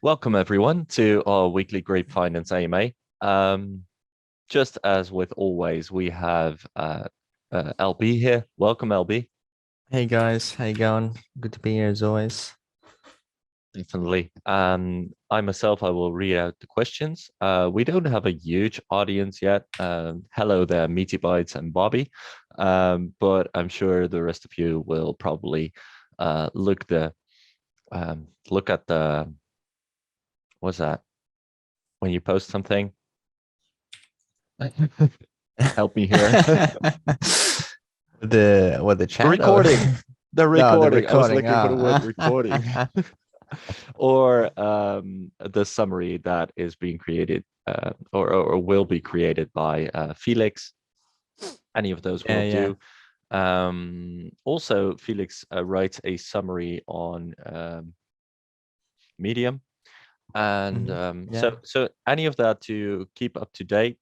Welcome everyone to our weekly Grape Finance AMA. Just as with always, we have LB here. Welcome, LB. Hey guys, how you going? Good to be here as always. Definitely. I myself, I will read out the questions. We don't have a huge audience yet. Hello there, Meaty Bites and Bobby. But I'm sure the rest of you will probably look look at the what's that when you post something. Help me here. The The chat or recording. The no, the recording. I was recording. looking for the word Ah. recording. Or the summary that is being created or will be created by Felix. Any of those Yeah, will yeah. do. Also, Felix writes a summary on Medium. And Yeah. so any of that to keep up to date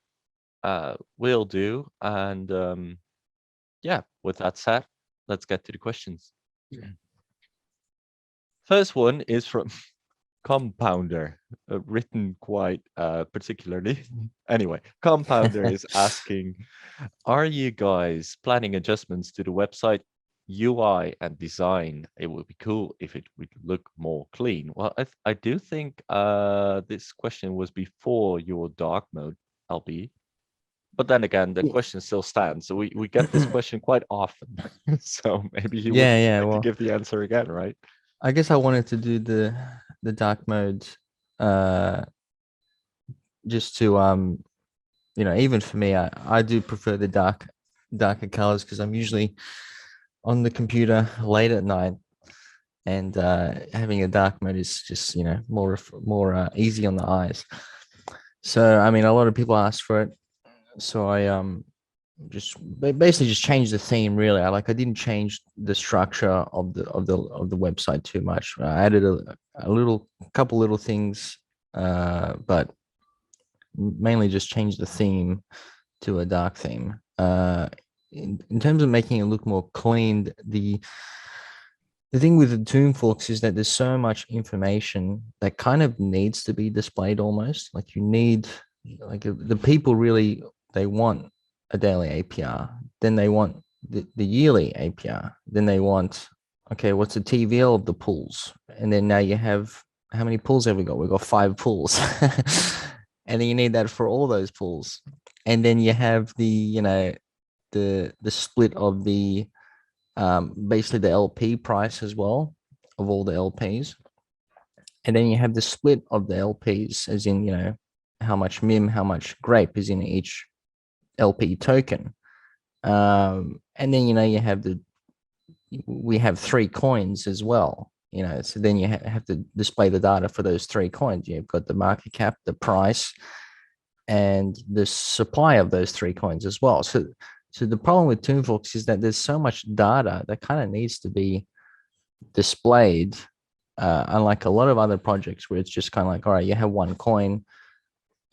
will do. And yeah, with that said, let's get to the questions. First one is from Compounder, written quite particularly. Anyway, Compounder is asking, are you guys planning adjustments to the website UI and design? It would be cool if it would look more clean. Well, I do think this question was before your dark mode, LB. But then again, the Yeah, question still stands. So we get this question quite often. So maybe you would yeah, yeah. like to Well, give the answer again, right? I guess I wanted to do the dark mode uh just to even for me, I do prefer the darker colors because I'm usually on the computer late at night and having a dark mode is just more easy on the eyes. So I mean, a lot of people ask for it, so I just basically just changed the theme. Really, I didn't change the structure of the website too much. I added a little couple little things, but mainly just changed the theme to a dark theme. In terms of making it look more clean, the thing with the Toon Forks is that there's so much information that kind of needs to be displayed almost. Like you need, like the people really, they want a daily APR. Then they want the yearly APR. Then they want, okay, what's the TVL of the pools? And then now you have, how many pools have we got? We've got 5 pools. And then you need that for all those pools. And then you have the split of the basically the LP price as well of all the LPs. And then you have the split of the LPs, as in, how much MIM, how much grape is in each LP token. And then, you have we have 3 coins as well, so then you have to display the data for those 3 coins. You've got the market cap, the price, and the supply of those 3 coins as well. So the problem with Toonforks is that there's so much data that kind of needs to be displayed, unlike a lot of other projects where it's just kind of like, all right, you have 1 coin,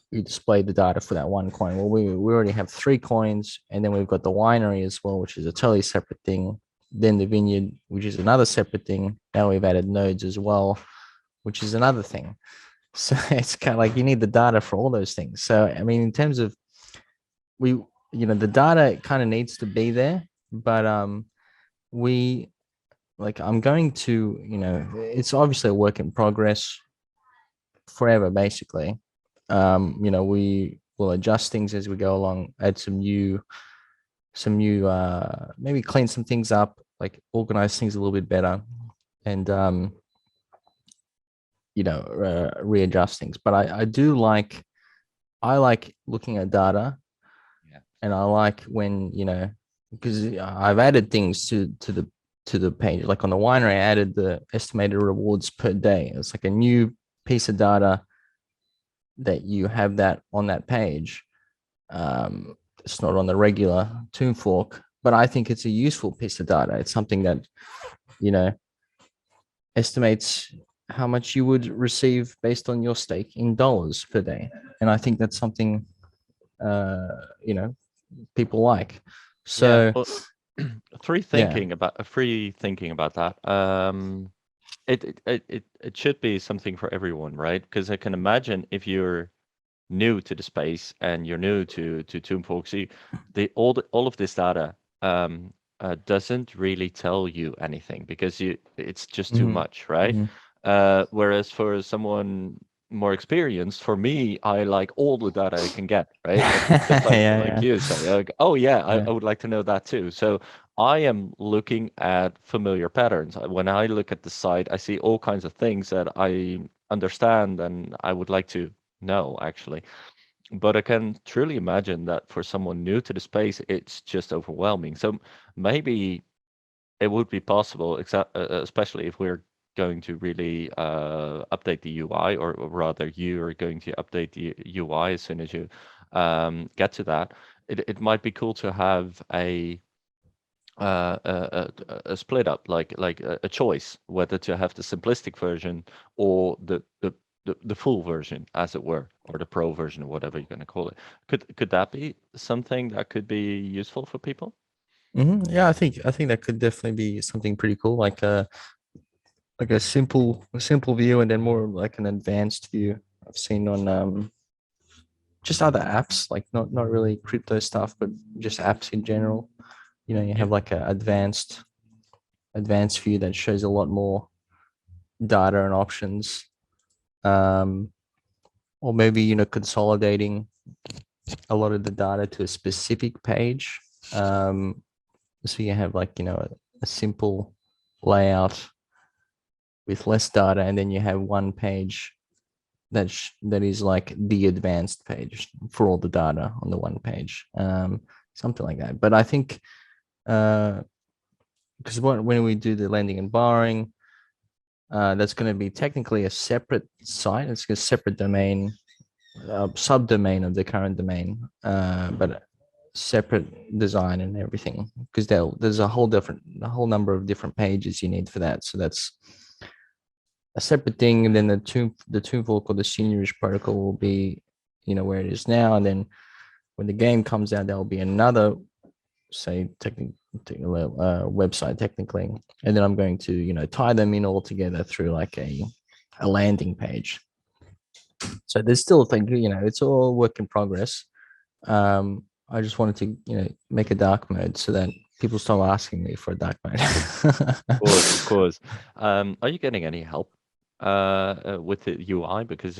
you display the data for that 1 coin. Well, we already have 3 coins, and then we've got the winery as well, which is a totally separate thing. Then the vineyard, which is another separate thing. Now we've added nodes as well, which is another thing. So it's kind of like you need the data for all those things. So I mean, in terms of we, the data kind of needs to be there, but we like I'm going to, it's obviously a work in progress forever, basically. We will adjust things as we go along, add some new maybe clean some things up, like organize things a little bit better, and readjust things. But I like looking at data, Yeah. and I like when, because I've added things to the page. Like on the winery, I added the estimated rewards per day. It's like a new piece of data that you have that on that page. It's not on the regular Toon Fork, but I think it's a useful piece of data. It's something that, you know, estimates how much you would receive based on your stake in dollars per day. And I think that's something, uh, you know, people like. Yeah. So, Well, free yeah. thinking about that. It should be something for everyone, right? Because I can imagine if you're new to the space and you're new to Toonfolksy, all of this data doesn't really tell you anything because it's just too Hmm. much, right? Hmm. Whereas for someone more experienced, for me, I like all the data I can get, right? Just Yeah, like yeah, you say, like, oh yeah, yeah. I would like to know that too. So I am looking at familiar patterns. When I look at the site, I see all kinds of things that I understand and I would like to know actually. But I can truly imagine that for someone new to the space, it's just overwhelming. So maybe it would be possible, especially if we're going to really update the UI, or rather, you are going to update the UI as soon as you get to that. It might be cool to have a split up, like a choice whether to have the simplistic version or the full version, as it were, or the pro version, or whatever you're going to call it. Could that be something that could be useful for people? Hmm. Yeah, I think that could definitely be something pretty cool, like a simple view, and then more like an advanced view I've seen on just other apps, like not really crypto stuff, but just apps in general. You Yeah. have like a advanced view that shows a lot more data and options. Um, or maybe consolidating a lot of the data to a specific page. Um, so you have like a simple layout with less data, and then you have one page that is like the advanced page for all the data on the one page, something like that. But I think because when we do the lending and borrowing, that's going to be technically a separate site. It's a separate domain, subdomain of the current domain, but separate design and everything, because there's a whole number of different pages you need for that. So that's a separate thing. And then the Toonfolk or the seniorish protocol will be, where it is now. And then when the game comes out, there will be another, say, website technically. And then I'm going to, tie them in all together through like a landing page. So there's still a thing, it's all work in progress. I just wanted to, make a dark mode so that people stop asking me for a dark mode. Of course, of course. Are you getting any help with the UI? Because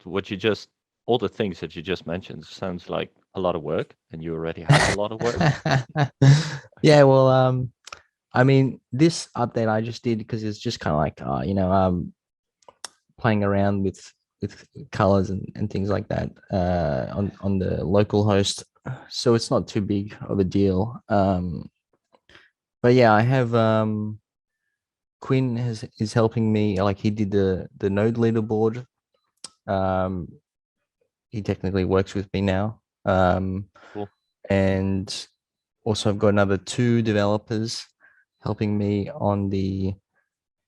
what you just, all the things that you just mentioned sounds like a lot of work, and you already have a lot of work. Yeah, well, I mean, this update I just did because it's just kind of like, playing around with colors and things like that on the local host. So it's not too big of a deal. But yeah, I have Quinn is helping me. Like he did the node leaderboard. Um, he technically works with me now. Cool. And also I've got another two developers helping me on the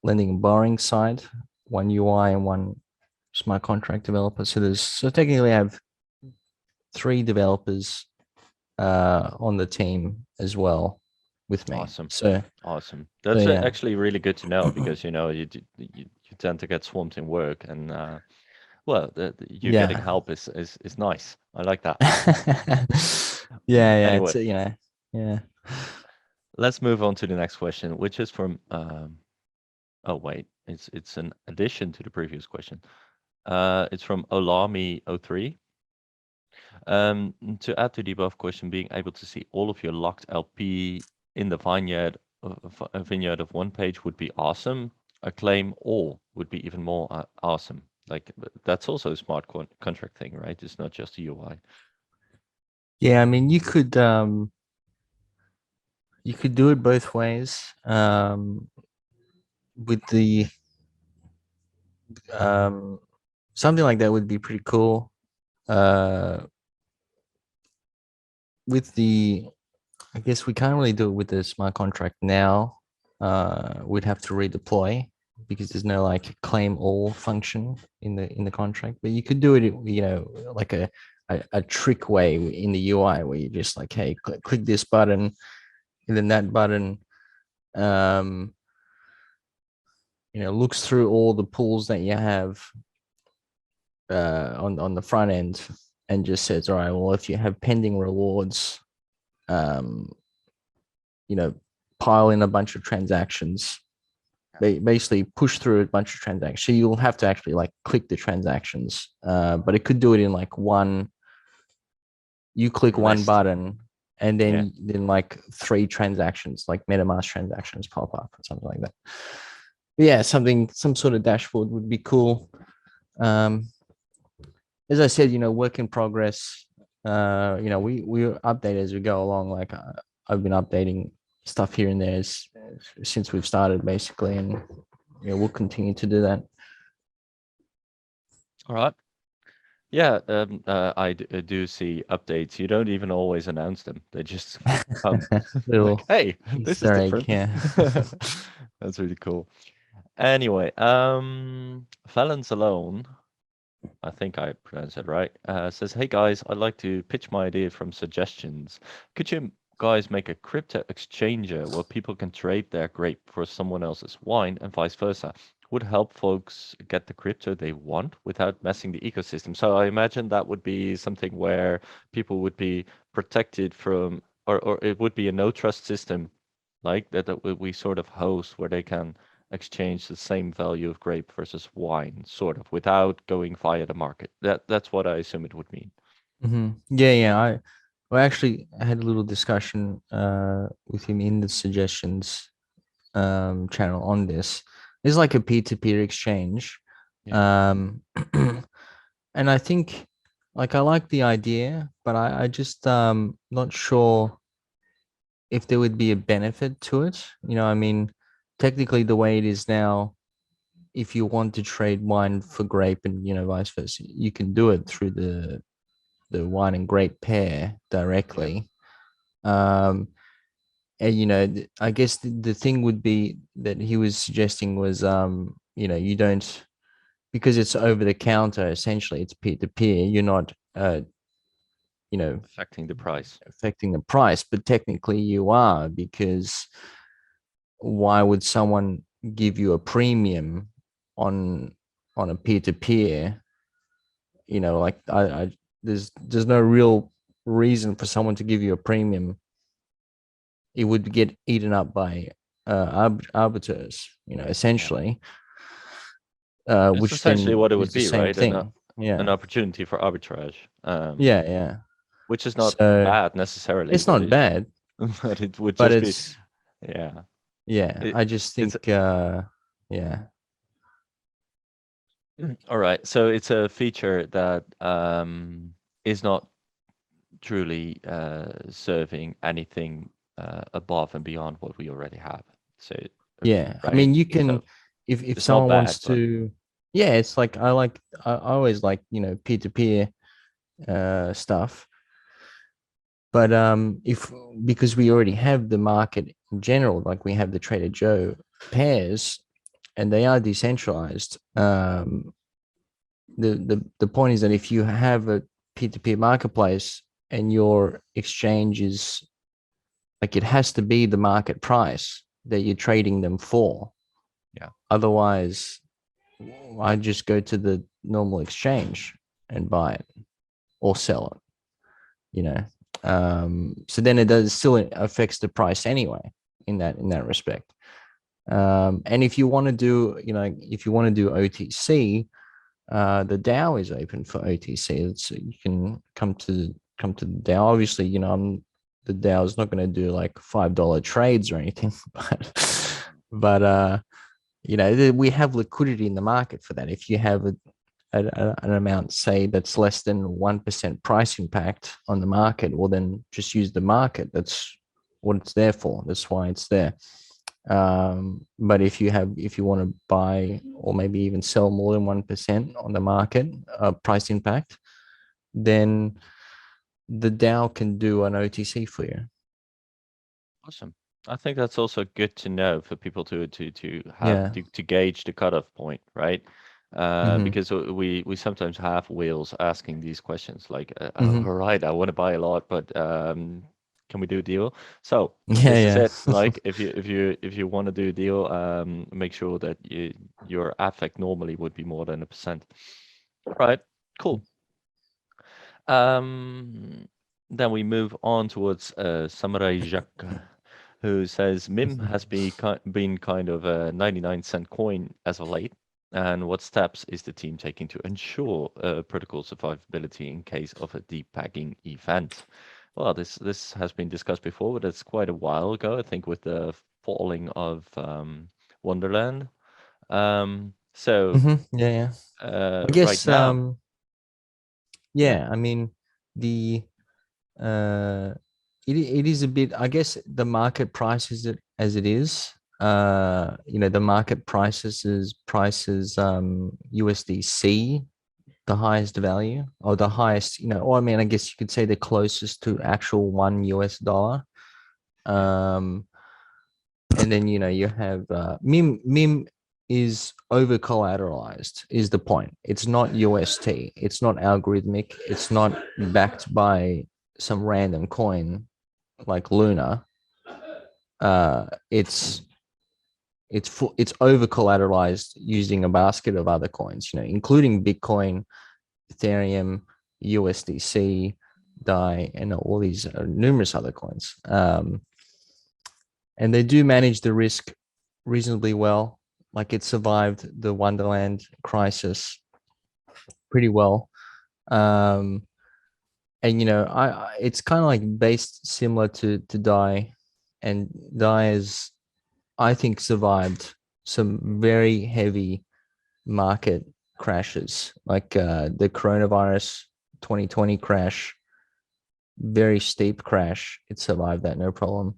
lending and borrowing side, one UI and one smart contract developer. So technically I have three developers on the team as well with me. Awesome. So Awesome. so That's yeah. actually really good to know because you tend to get swamped in work, and well, you getting Yeah. help is nice. I like that. Yeah, Anyway, it's yeah. let's move on to the next question, which is from oh wait, it's an addition to the previous question. It's from Olami03. To add to the above question, being able to see all of your locked LP in the vineyard of one page would be awesome. A claim all would be even more awesome. Like that's also a smart contract thing, right? It's not just a UI. Yeah, I mean you could do it both ways. With the something like that would be pretty cool. Uh with the I guess we can't really do it with the smart contract now. We'd have to redeploy because there's no like claim all function in the contract. But you could do it, like a trick way in the UI where you just like, hey, click this button, and then that button, um, looks through all the pools that you have on the front end and just says, all right, well, if you have pending rewards, um, you know, pile in a bunch of transactions, basically push through a bunch of transactions. So you'll have to actually like click the transactions, but it could do it in like one. You click one List. button, and Yeah. then like three transactions, like MetaMask transactions, pop up or something like that. But yeah, some sort of dashboard would be cool. Um, as I said, work in progress. We update as we go along. Like I've been updating stuff here and there since we've started, basically, and we'll continue to do that. All right. Yeah, I do see updates. You don't even always announce them. They just come like, Little hey, this is Easter egg, different. yeah. That's really cool. Anyway, Felons Alone, I think I pronounced it right, says, hey guys, I'd like to pitch my idea from suggestions. Could you guys make a crypto exchanger where people can trade their grape for someone else's wine and vice versa? Would help folks get the crypto they want without messing the ecosystem. So I imagine that would be something where people would be protected from, or it would be a no trust system like that we sort of host where they can exchange the same value of grape versus wine, sort of, without going via the market. That's what I assume it would mean. Yeah, yeah. I actually had a little discussion with him in the suggestions channel on this. It's like a peer-to-peer exchange. Yeah. Um, and I think like I like the idea, but I just not sure if there would be a benefit to it. I mean, technically the way it is now, if you want to trade wine for grape and vice versa, you can do it through the wine and grape pair Yeah. directly. And I guess the thing would be that he was suggesting was you don't, because it's over the counter, essentially it's peer to peer, you're not you know Affecting the price. affecting the price, but technically you are, because why would someone give you a premium on a peer to peer? Like I there's no real reason for someone to give you a premium. It would get eaten up by arbiters, Yeah. essentially, It's which essentially then what it is would the be, same right? thing. An Yeah, opportunity for arbitrage, yeah, yeah. which is not So bad necessarily, it's but not bad, but it would but just be, it's, yeah. yeah. It, I just it's think, yeah, all right. So it's a feature that is not truly serving anything above and beyond what we already have. So, yeah. I right? mean, you So can, if it's not someone bad, wants but to, yeah. It's like I always like peer to peer stuff. But if, because we already have the market in general, like we have the Trader Joe pairs, and they are decentralized. The point is that if you have a peer-to-peer marketplace and your exchange is like, it has to be the market price that you're trading them for. yeah, Otherwise, I just go to the normal exchange and buy it or sell it. You know, so then it does still affects the price anyway in that respect. And if you want to do, if you want to do OTC, the DAO is open for OTC. You can come to the DAO. Obviously, the DAO is not going to do like $5 trades or anything, but we have liquidity in the market for that. If you have an amount, say, that's less than 1% price impact on the market, well, then just use the market. That's what it's there for. That's why it's there. But if you want to buy or maybe even sell more than 1% on the market price impact, then the DAO can do an OTC for you. awesome. I think that's also good to know for people to have Yeah. to gauge the cutoff point, right? Hmm. Because we sometimes have whales asking these questions like, Hmm. all right, I want to buy a lot, but can we do a deal? So this is Yeah, it. Like if you want to do a deal, make sure that your affect normally would be more than 1%. Right. Cool. Um, then we move on towards Samurai Jacques, who says Mim has been kind of a 99-cent coin as of late. And what steps is the team taking to ensure protocol survivability in case of a depegging event? Well, this has been discussed before, but it's quite a while ago, I think, with the falling of Wonderland. So Yeah, yeah. I right guess now, yeah, yeah, I mean the uh it is a bit, I guess the market price is it as it is. The market prices USDC the highest value, or the highest, or I mean, I guess you could say the closest to actual $1. yeah, Um, and then you have Mim is over collateralized is the point. It's not UST, it's not algorithmic, it's not backed by some random coin like Luna. It's over collateralized using a basket of other coins, including Bitcoin, Ethereum, USDC, DAI, and all these numerous other coins. And they do manage the risk reasonably well. Like, it survived the Wonderland crisis pretty well. Um, and it's kind of like based similar to DAI, and DAI has, I think, survived some very heavy market crashes, like the coronavirus 2020 crash, very steep crash. It survived that no problem.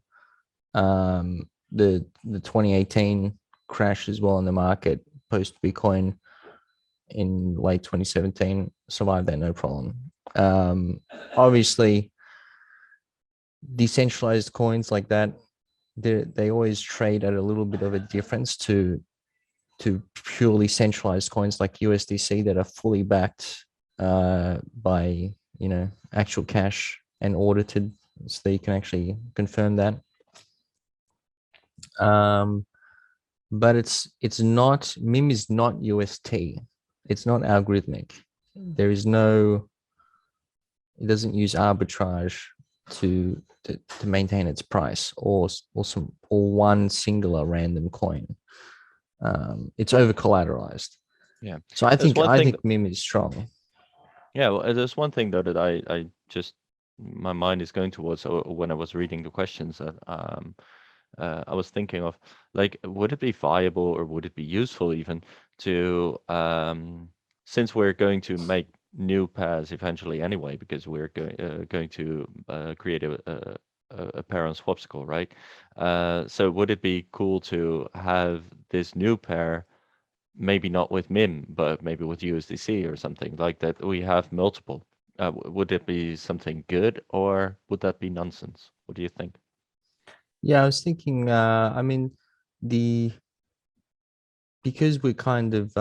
The 2018 crash as well in the market post Bitcoin in late 2017 survived that no problem. Obviously, decentralized coins like that, they always trade at a little bit of a difference to purely centralized coins like USDC that are fully backed by actual cash and audited, so that you can actually confirm that. Um, but it's not, Mim is not UST. It's not algorithmic. There is no, it doesn't use arbitrage to maintain its price, or one singular random coin. It's over collateralized. yeah. So I There's think one I thing. think Mim is strong. Yeah, well, there's one thing though that I just my mind is going towards when I was reading the questions that I was thinking of, like, would it be viable or would it be useful even to since we're going to make new pairs eventually anyway, because we're going to create a pair on Swapsicle, right? So would it be cool to have this new pair? Maybe not with MIM, but maybe with USDC or something like that. We have multiple. Would it be something good or would that be nonsense? What do you think? Yeah, I was thinking. I mean, the because we're kind of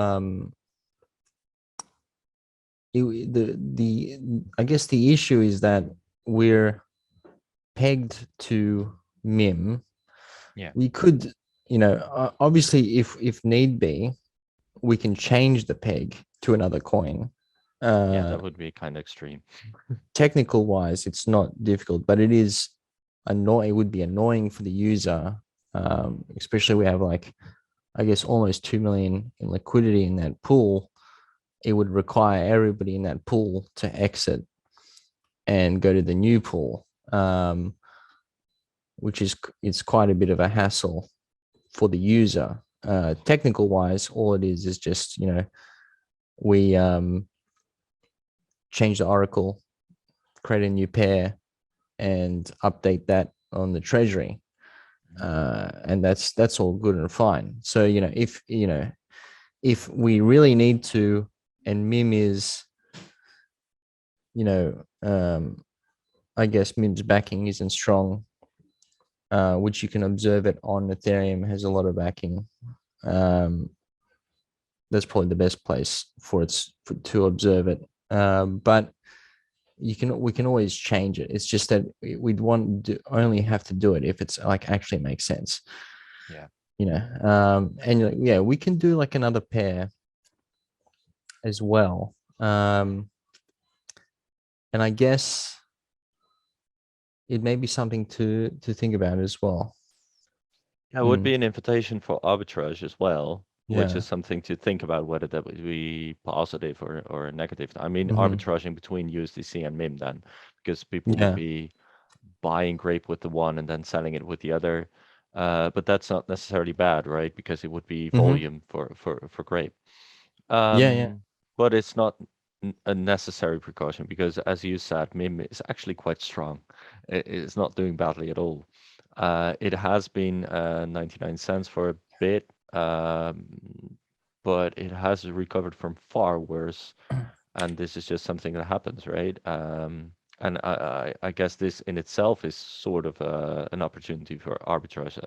the I guess the issue is that we're pegged to Mim. Yeah. We could, obviously, if need be, we can change the peg to another coin. Yeah, Uh, that would be kind of extreme. Technical wise, it's not difficult, but it is annoying. It would be annoying for the user, especially we have, like, I guess, almost 2 million in liquidity in that pool. It would require everybody in that pool to exit and go to the new pool, which is, it's quite a bit of a hassle for the user. Technical wise, all it is just, we change the oracle, create a new pair, and update that on the treasury. And that's all good and fine. So if we really need to, and Mim is, you know, I guess Mim's backing isn't strong, which you can observe it on Ethereum has a lot of backing. Um, that's probably the best place to observe it. But we can always change it. It's just that we'd want to only have to do it if it's like actually makes sense. Yeah. And yeah, we can do like another pair as well. And I guess it may be something to think about as well. It would Mm, be an invitation for arbitrage as well, which yeah. is something to think about whether that would be positive or negative. I mean, Hmm. arbitraging between USDC and MIM then, because people would Yeah. be buying Grape with the one and then selling it with the other. But that's not necessarily bad, right? Because it would be Hmm. volume for Grape. Yeah. Yeah. But it's not a necessary precaution because, as you said, MIM is actually quite strong. It's not doing badly at all. It has been 99 cents for a bit, but it has recovered from far worse. And this is just something that happens, right? And I guess this in itself is sort of an opportunity for arbitrage,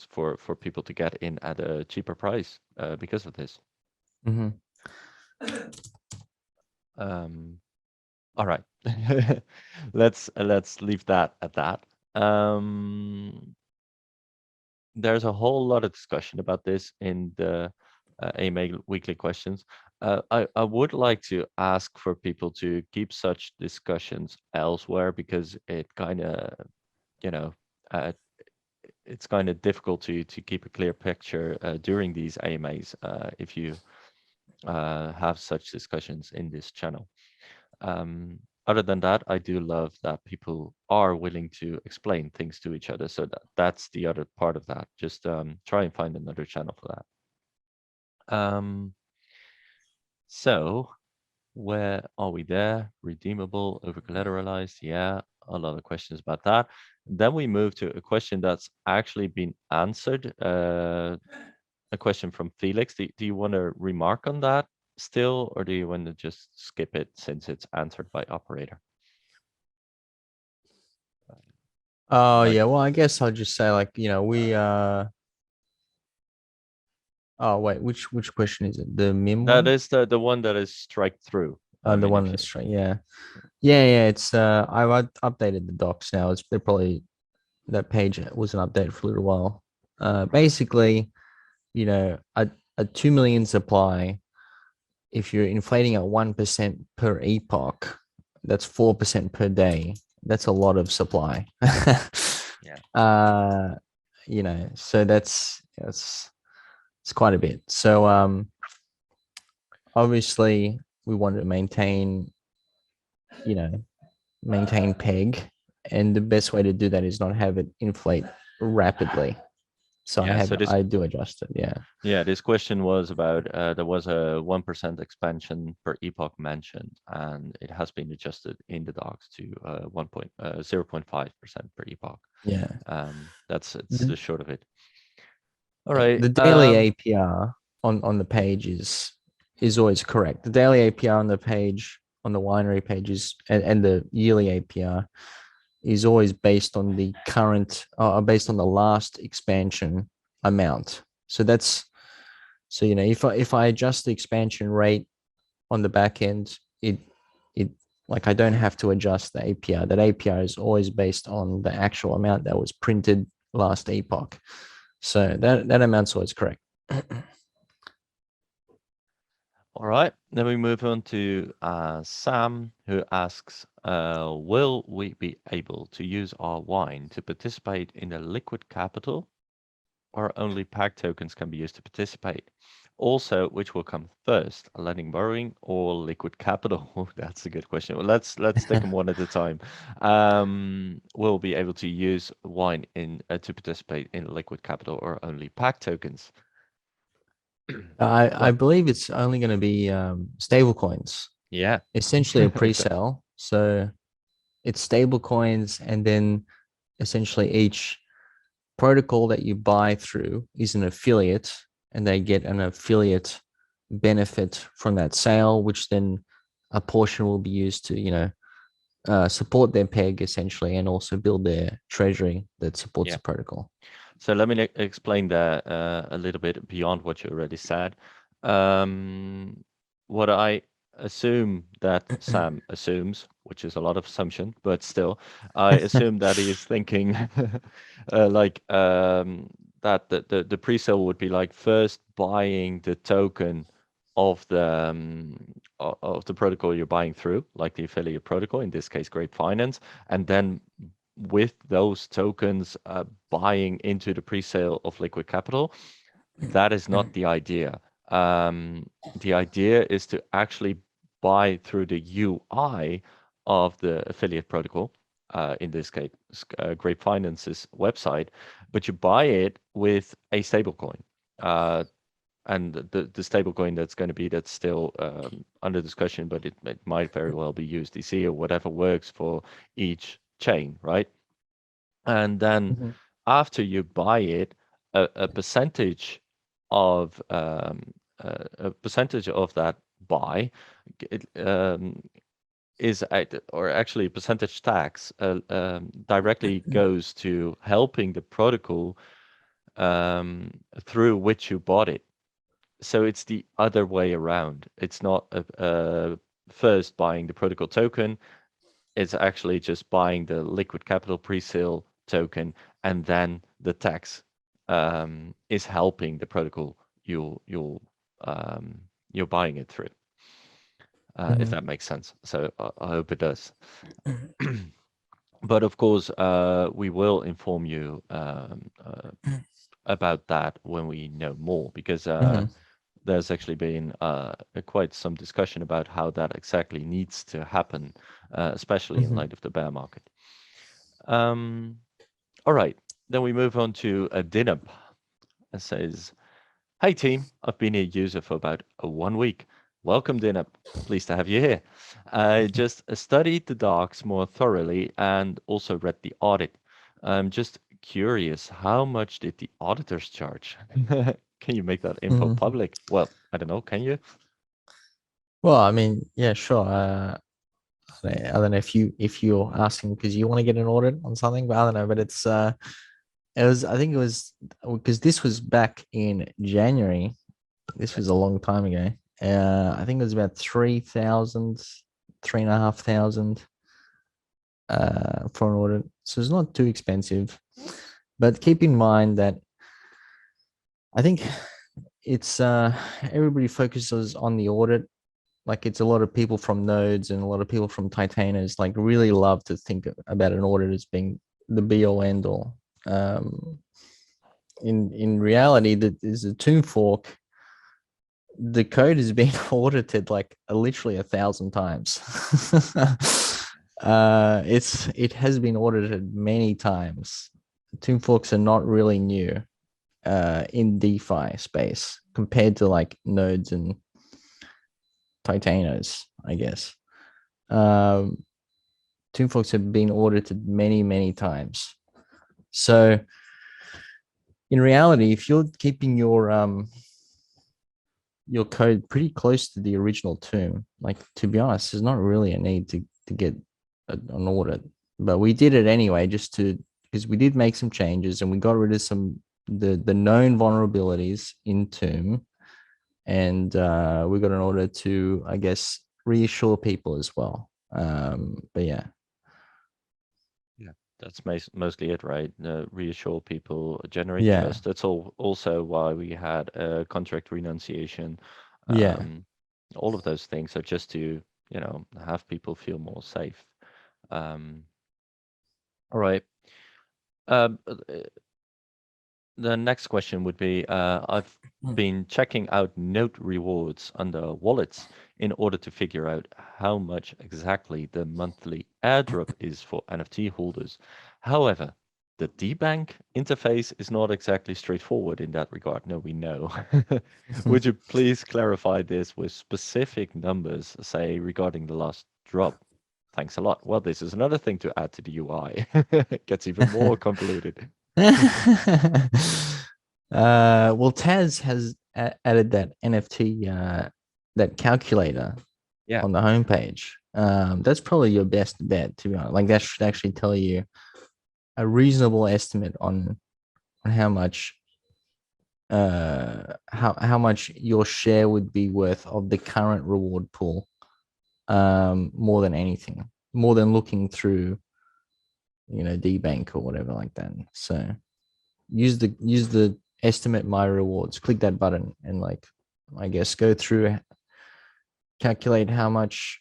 for people to get in at a cheaper price because of this. Hmm. Um, all right, let's leave that at that. There's a whole lot of discussion about this in the AMA weekly questions. I would like to ask for people to keep such discussions elsewhere because it kind of, you know, uh, it's kind of difficult to keep a clear picture during these AMAs if you have such discussions in this channel. Other than that, I do love that people are willing to explain things to each other. So that's the other part of that. Just try and find another channel for that. So where are we there? Redeemable, over collateralized. Yeah, a lot of questions about that. Then we move to a question that's actually been answered. A question from Felix. Do you want to remark on that still, or do you want to just skip it since it's answered by operator? Oh Like yeah. Well, I guess I'll just say like we Oh wait, which question is it? The meme that one? is the one that is strike through. I The mean, one if you that's right. Yeah. Yeah. Yeah. It's updated the docs now. They're probably that page wasn't updated for a little while. Basically, a 2 million supply. If you're inflating at 1% per epoch, that's 4% per day. That's a lot of supply. yeah. uh, so that's it's quite a bit. So obviously we want to you know, maintain peg, and the best way to do that is not have it inflate rapidly. So Yeah, so this I do adjust it. Yeah. yeah, this question was about there was a 1% expansion per epoch mentioned, and it has been adjusted in the docs to 0.5% per epoch. Yeah. That's it's The, the short of it. All right. the daily APR on the page is always correct. The daily APR on the page on the winery pages and the yearly APR is always based on the current based on the last expansion amount. So that's so if I adjust the expansion rate on the back end, it like I don't have to adjust the APR. That APR is always based on the actual amount that was printed last epoch. So that amount's always correct. All right, then we move on to Sam, who asks, will we be able to use our wine to participate in the liquid capital, or only PAG tokens can be used to participate? Also, which will come first, lending, borrowing, or liquid capital? That's a good question. Well, let's take them one at a time. Will be able to use wine in to participate in liquid capital, or only PAG tokens? I Well, believe it's only going to be stable coins, yeah, essentially a exactly. pre-sale. So it's stable coins, and then essentially each protocol that you buy through is an affiliate, and they get an affiliate benefit from that sale, which then a portion will be used to support their peg essentially, and also build their treasury that supports Yeah. the protocol. So let me explain that a little bit beyond what you already said. Um, what I assume that Sam assumes which is a lot of assumption, but still, I assume that he is thinking like that the pre-sale would be like first buying the token of of the protocol you're buying through, like the affiliate protocol, in this case, Grape Finance, and then with those tokens buying into the pre-sale of liquid capital. That is not the idea. The idea is to actually buy through the UI of the affiliate protocol, in this case, Grape Finance's website, but you buy it with a stablecoin. And the stablecoin that's going to be, that's still under discussion, but it might very well be USDC or whatever works for each chain, right? And then Mhm. after you buy it, a percentage of that buy it, is or actually percentage tax directly goes to helping the protocol through which you bought it. So it's the other way around. It's not first buying the protocol token. It's actually just buying the liquid capital pre-sale token, and then the tax is helping the protocol um, you're buying it through. If Mhm. that makes sense. So I hope it does. But of course, we will inform you about that when we know more, because Mhm. there's actually been quite some discussion about how that exactly needs to happen, especially in Mhm. light of the bear market. Um, all right, then we move on to Dinab. It says, "Hey team, I've been a user for about 1 week. Welcome, Dinab. Pleased to have you here. I just studied the docs more thoroughly and also read the audit. I'm just curious, how much did the auditors charge? Can you make that info Mhm. public? Well, I don't know. Can you? Well, I mean, yeah, sure. I don't know if you're asking because you want to get an audit on something, but I don't know. But it was, I think it was because this was back in January. This was a long time ago. I think it was about 3,000, 3,500 for an audit. So it's not too expensive. But keep in mind that I think it's everybody focuses on the audit. Like it's a lot of people from nodes and a lot of people from Titanas like really love to think about an audit as being the be all end all. Um, in reality, that is a tomb fork. The code has been audited like literally 1,000 times. It has been audited many times. Tomb forks are not really new in DeFi space compared to like nodes and Titanos, I guess. Um, Tomb forks have been audited many, many times. So in reality, if you're keeping your code pretty close to the original tomb, like to be honest, there's not really a need to get an audit. But we did it anyway, just to because we did make some changes and we got rid of some the known vulnerabilities in tomb, and we got an audit to, I guess, reassure people as well. But yeah, Yeah, that's mostly it, right? Reassure people, generate yeah, trust. That's all. Also, why we had a contract renunciation. yeah. Um, all of those things are just to, have people feel more safe. Um, all right. Um, uh, The next question would be, I've been checking out note rewards under wallets in order to figure out how much exactly the monthly airdrop is for NFT holders. However, the debank interface is not exactly straightforward in that regard. No, we know. Would you please clarify this with specific numbers, say regarding the last drop? Thanks a lot. Well, this is another thing to add to the UI. It gets even more convoluted. Well, Taz has added that NFT, that calculator Yeah. on the homepage. That's probably your best bet, to be honest. Like that should actually tell you a reasonable estimate on how much how much your share would be worth of the current reward pool, more than anything. more than looking through, DBank or whatever like that. So use the estimate my rewards. Click that button and like, I guess, go through, calculate how much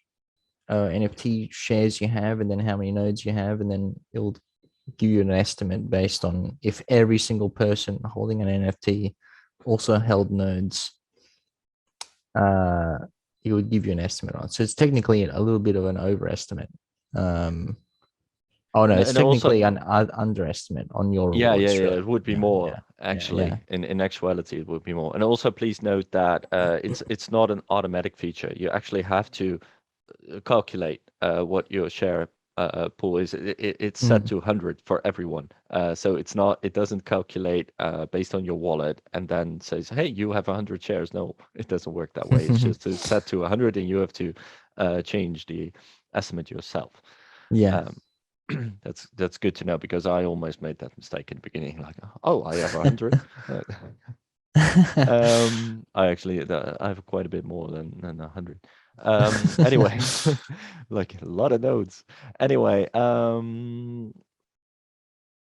NFT shares you have, and then how many nodes you have, and then it'll give you an estimate based on if every single person holding an NFT also held nodes. Uh, it would give you an estimate on. So it's technically a little bit of an overestimate. Um, oh no, it's And also, technically an underestimate on your yeah, yeah, rewards. yeah, Really, it would be yeah, more yeah, yeah, yeah. actually. In actuality, it would be more. And also, please note that it's not an automatic feature. You actually have to calculate what your share pool is. It's set Mm. to 100 for everyone. So it doesn't calculate based on your wallet and then says, hey, you have 100 shares. No, it doesn't work that way. It's just it's set to 100 and you have to change the estimate yourself. Yeah. Um, that's good to know because I almost made that mistake in the beginning. Like, oh, I have 100. I actually I have quite a bit more than 100. Anyway, like a lot of nodes. Anyway,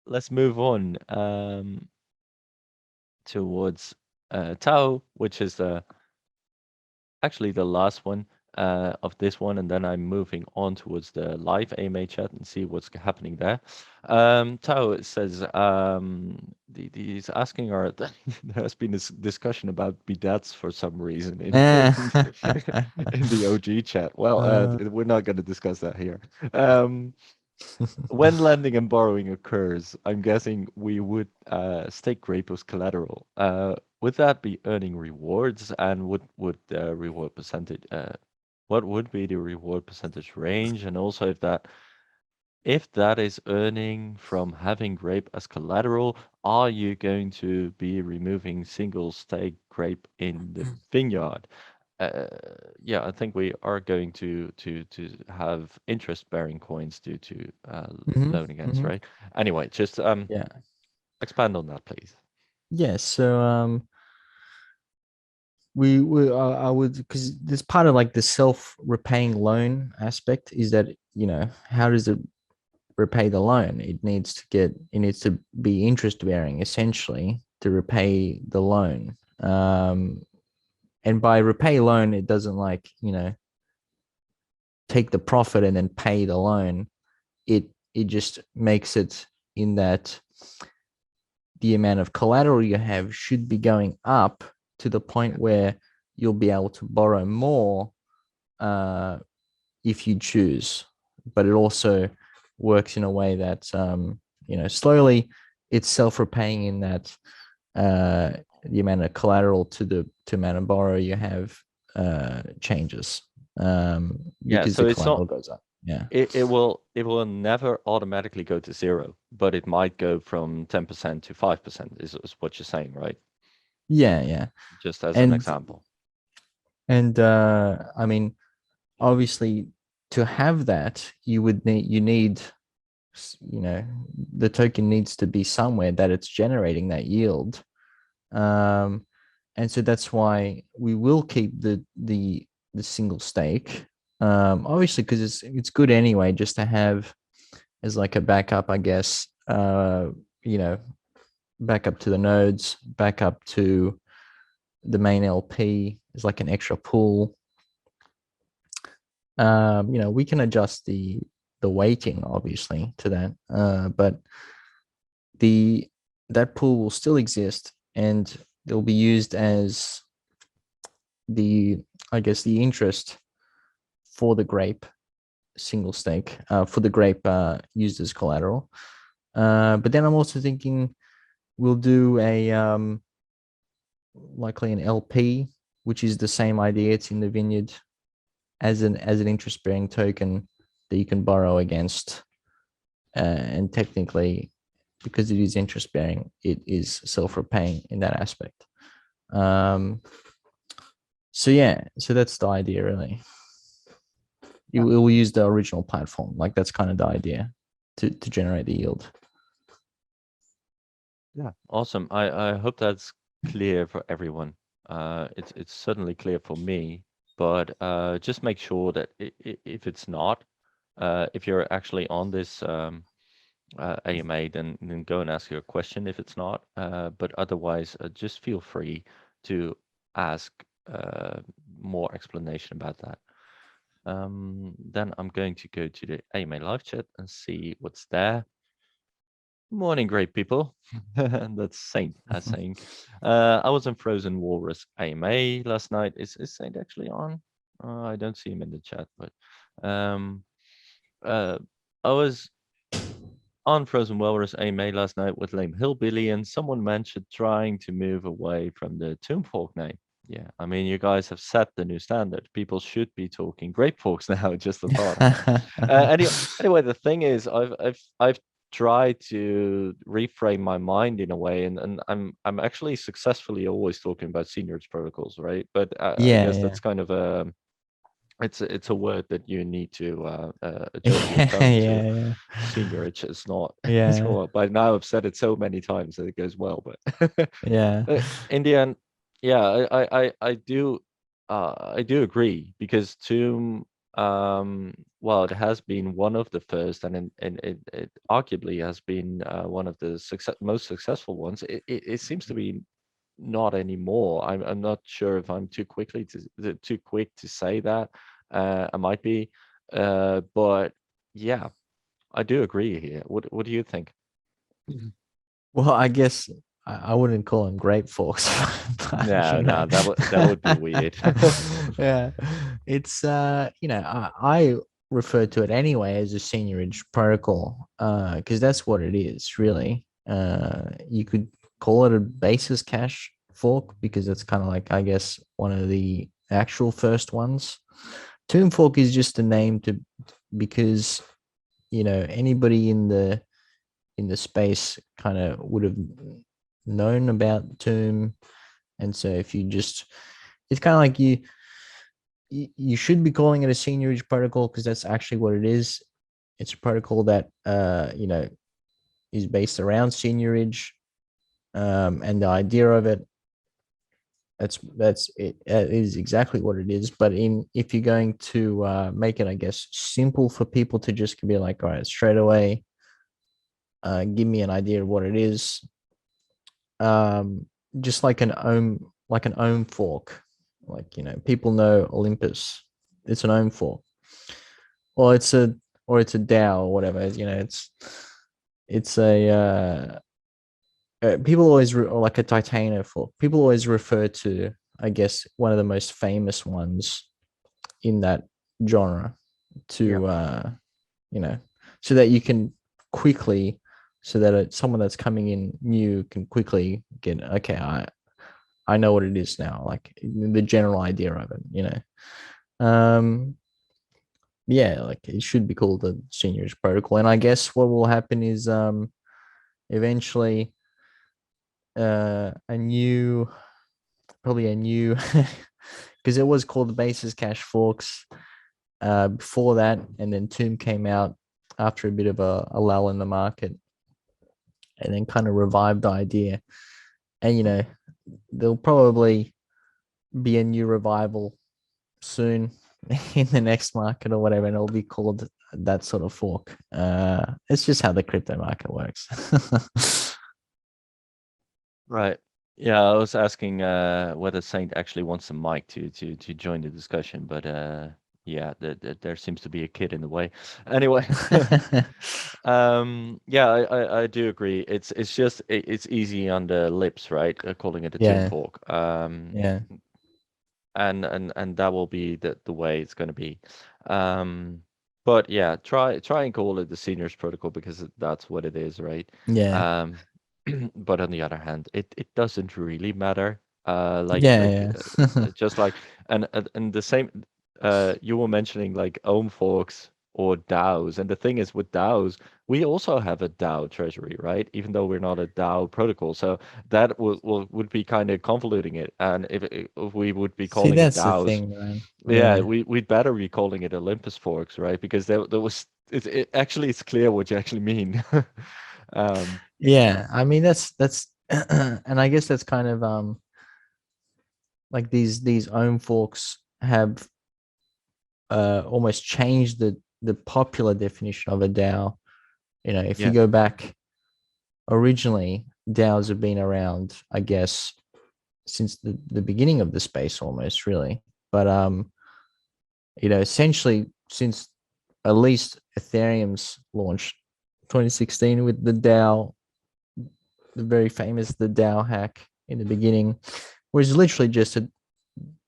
let's move on towards Tao, which is actually the last one of this one, and then I'm moving on towards the live AMA chat and see what's happening there. Tao says he's asking our there has been this discussion about bidets for some reason in the OG chat. Well, we're not going to discuss that here. Um, when lending and borrowing occurs, I'm guessing we would stake Grape as collateral. Would that be earning rewards, and would the reward percentage? What would be the reward percentage range, and also if that is earning from having Grape as collateral, are you going to be removing single stake Grape in the vineyard? Uh, yeah, I think we are going to have interest-bearing coins due to hmm loan against, hmm right? Anyway, just Yeah. expand on that, please. Yeah. So we I would, because this part of like the self-repaying loan aspect is that, how does it repay the loan? It needs to be interest bearing essentially to repay the loan. And by repay loan, it doesn't like, take the profit and then pay the loan. It just makes it in that the amount of collateral you have should be going up to the point where you'll be able to borrow more uh, if you choose. But it also works in a way that, slowly it's self-repaying in that the amount of collateral to amount of borrow you have changes, Yeah, because so the it's not collateral goes up. Yeah. it will never automatically go to zero, but it might go from 10% to 5% is what you're saying, right? Yeah. Yeah. Just as an And example. I mean, obviously, to have that, you need, you know, the token needs to be somewhere that it's generating that yield. Um, and so that's why we will keep the single stake. Obviously, because it's good anyway, just to have as like a backup, I guess. You know, backup to the nodes, backup to the main LP is like an extra pool. We can adjust the weighting obviously to that, but the that pool will still exist and it'll be used as the, I guess, the interest for the grape single stake, for the grape used as collateral. But then I'm also thinking we'll do a likely an LP, which is the same idea. It's in the vineyard as an interest bearing token that you can borrow against, and technically, because it is interest bearing, it is self repaying in that aspect. Um, so yeah, so that's the idea really. It will use the original platform, like that's kind of the idea to generate the yield. Yeah, awesome. I hope that's clear for everyone. It's certainly clear for me, but just make sure that if it's not, If you're actually on this AMA, then go and ask your question if it's not. But otherwise, just feel free to ask more explanation about that. Then I'm going to go to the AMA live chat and see what's there. Morning, great people. That's Saint as saying. I was in Frozen Walrus AMA last night. Is Saint actually on? I don't see him in the chat, but um, uh, I was on Frozen Walrus AMA last night with Lame Hillbilly, and someone mentioned trying to move away from the Toonfolk name. Yeah, I mean, you guys have set the new standard. People should be talking Grape Forks now. Just a thought on that. Anyway, the thing is, I've tried to reframe my mind in a way, and I'm actually successfully always talking about seniors protocols, right? But I Yeah, guess yeah. that's kind of a it's a word that you need to adjust your Yeah, tongue to. yeah, Seniorage is not. yeah, Well, by now I've said it so many times that it goes well, but yeah, in the end, yeah, I do agree because Tomb, well, it has been one of the first, and it arguably has been one of the most successful ones. It seems to be not anymore. I'm not sure if I'm too quick to say that. I might be, but yeah, I do agree here. What do you think? yeah. Well, I guess I wouldn't call them grape forks, but No, no, that would be weird. yeah, it's I refer to it anyway as a seniorage protocol, because that's what it is really. You could call it a basis cache fork because it's kind of like, I guess, one of the actual first ones. Tomb fork is just a name to because anybody in the space kind of would have known about Tomb. And so if you just, it's kind of like you should be calling it a seniorage protocol because that's actually what it is. It's a protocol that is based around seniorage, and the idea of it. That's it. That is exactly what it is. But if you're going to make it, I guess, simple for people to just be like, all right, straight away, give me an idea of what it is. Um, just like an ohm fork. Like, people know Olympus. It's an ohm fork. Or it's a DAO or whatever. It's a people always or like a Titanium fork. People always refer to, I guess, one of the most famous ones in that genre Yeah. to you know so that you can quickly so that someone that's coming in new can quickly get, okay, I know what it is now, like the general idea of it. Yeah, like it should be called the seniors protocol. And I guess what will happen is eventually a new probably a new because it was called the basis cache forks before that, and then Tomb came out after a bit of a lull in the market, and then kind of revived the idea. And there'll probably be a new revival soon in the next market or whatever, and it'll be called that sort of fork. It's just how the crypto market works. Right. Yeah, I was asking whether Saint actually wants a mic to join the discussion, but yeah, there seems to be a kid in the way. Anyway, yeah, I do agree. It's just it's easy on the lips, right? Calling it a tomb Yeah, fork. yeah, And that will be the way it's going to be. Um, but yeah, try and call it the seniors protocol because that's what it is, right? yeah, Um, but on the other hand, it doesn't really matter. yeah, yeah. Just like and the same. You were mentioning like ohm forks or DAOs, and the thing is with DAOs, we also have a DAO treasury, right? Even though we're not a DAO protocol, so that would be kind of convoluting it. And if we would be See, calling it that's the DAOs, thing, man. yeah, Yeah, we'd better be calling it Olympus forks, right? Because there was it actually it's clear what you actually mean. um, yeah. I mean, that's, and I guess that's kind of like these ohm forks have almost changed the popular definition of a DAO. If you Yeah. go back, originally DAOs have been around, I guess, since the beginning of the space almost, really. But essentially since at least Ethereum's launch 2016 with the DAO, the very famous the DAO hack in the beginning, was literally just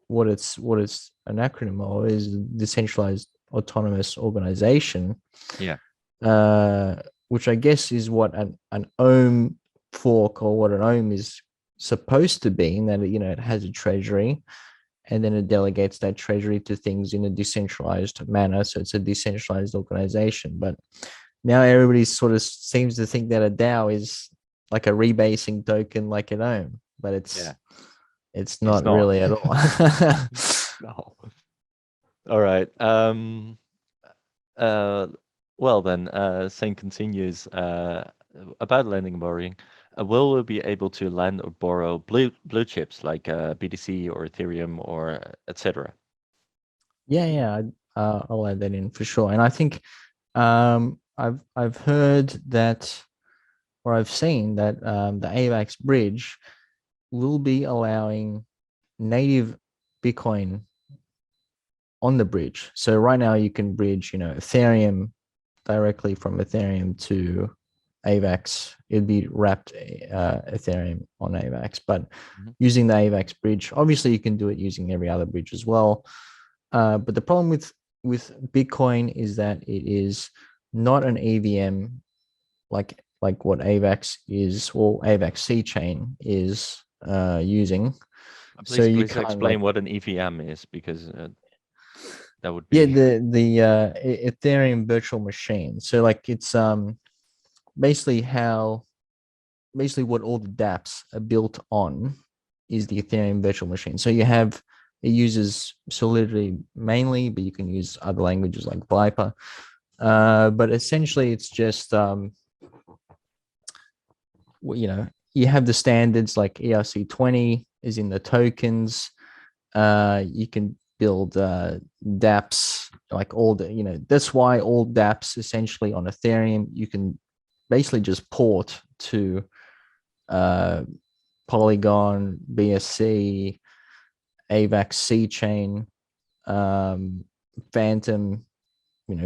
what it's an acronym of is decentralized autonomous organization, Yeah. uh, which I guess is what an ohm fork, or what an ohm is supposed to be, in that it has a treasury, and then it delegates that treasury to things in a decentralized manner. So it's a decentralized organization. But now everybody sort of seems to think that a DAO is like a rebasing token, like an ohm, but Yeah. it's It's not not. really at all. No. All right. Uh, well then, Saint continues about lending and borrowing. Will we be able to lend or borrow blue chips like BTC or Ethereum or etc.? Yeah, I'll add that in for sure. And I think I've heard that, or I've seen that the AVAX bridge will be allowing native Bitcoin on the bridge. So right now you can bridge, Ethereum directly from Ethereum to AVAX. It'd be wrapped Ethereum on AVAX, but Mhm. using the AVAX bridge, obviously you can do it using every other bridge as well. But the problem with Bitcoin is that it is not an EVM like what AVAX is, or AVAX C chain is using. So you Please can't, like, explain what an EVM is, because that would yeah, be the Ethereum virtual machine. So like it's basically how basically what all the dApps are built on is the Ethereum virtual machine. So it uses Solidity mainly, but you can use other languages like Viper. But essentially it's just you have the standards like ERC20 is in the tokens. You can build dApps, like all that's why all dApps essentially on Ethereum you can basically just port to uh, Polygon, BSC, AVAX C chain, um, Phantom,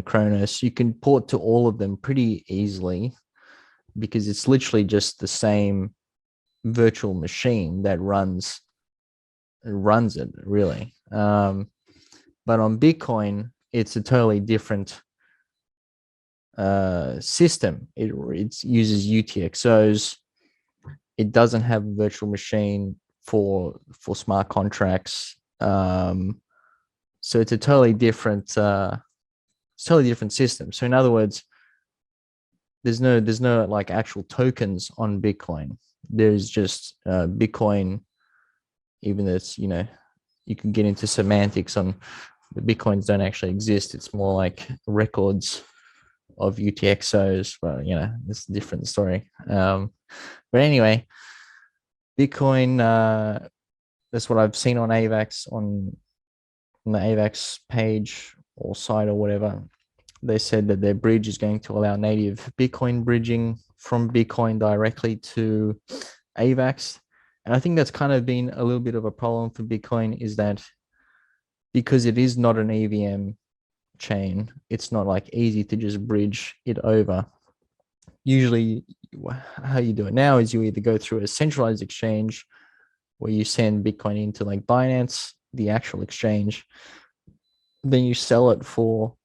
Kronos. You can port to all of them pretty easily because it's literally just the same virtual machine that runs it, really. But on Bitcoin, it's a totally different system. It uses UTXOs. It doesn't have a virtual machine for smart contracts. So it's a totally different system. So in other words, there's no like actual tokens on Bitcoin. There's just Bitcoin. Even though it's you can get into semantics on the Bitcoins don't actually exist. It's more like records of UTXOs. Well, it's a different story. But anyway, Bitcoin. That's what I've seen on AVAX on the AVAX page or site or whatever. They said that their bridge is going to allow native Bitcoin bridging from Bitcoin directly to AVAX. And I think that's kind of been a little bit of a problem for Bitcoin, is that because it is not an EVM chain, it's not like easy to just bridge it over. Usually, how you do it now is you either go through a centralized exchange where you send Bitcoin into like Binance, the actual exchange, then you sell it for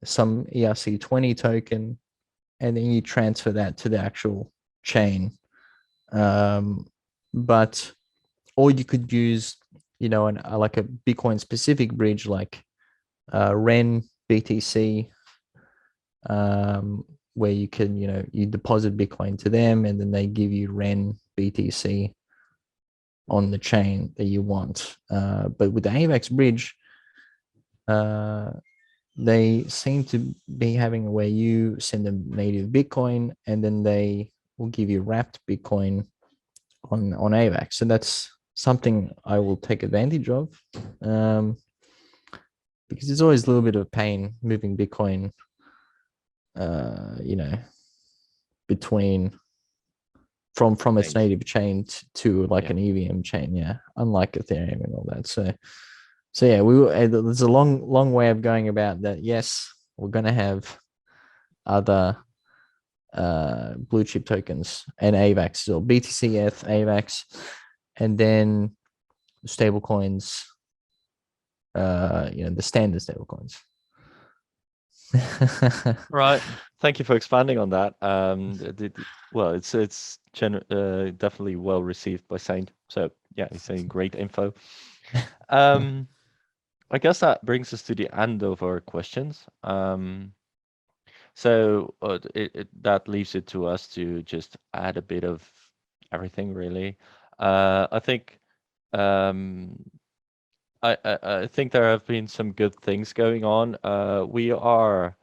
some ERC20 token, and then you transfer that to the actual chain. But or you could use, like a Bitcoin specific bridge like REN BTC, where you can, you deposit Bitcoin to them, and then they give you REN BTC on the chain that you want. But with the AVAX bridge, they seem to be having a way you send them native Bitcoin, and then they will give you wrapped Bitcoin on AVAX. So that's something I will take advantage of. because it's always a little bit of pain moving Bitcoin, you know, between from its Thanks. native chain to like Yeah. an EVM chain. Yeah, unlike Ethereum and all that. So yeah, there's a long way of going about that. Yes, we're gonna have other blue chip tokens and AVAX or BTCF, AVAX, and then stable coins. The standard stable coins. Right. Thank you for expanding on that. Well, it's definitely well received by Saint. So yeah, he's saying great info. I guess that brings us to the end of our questions. So that leaves it to us to just add a bit of everything, really. I think um, I think there have been some good things going on. We are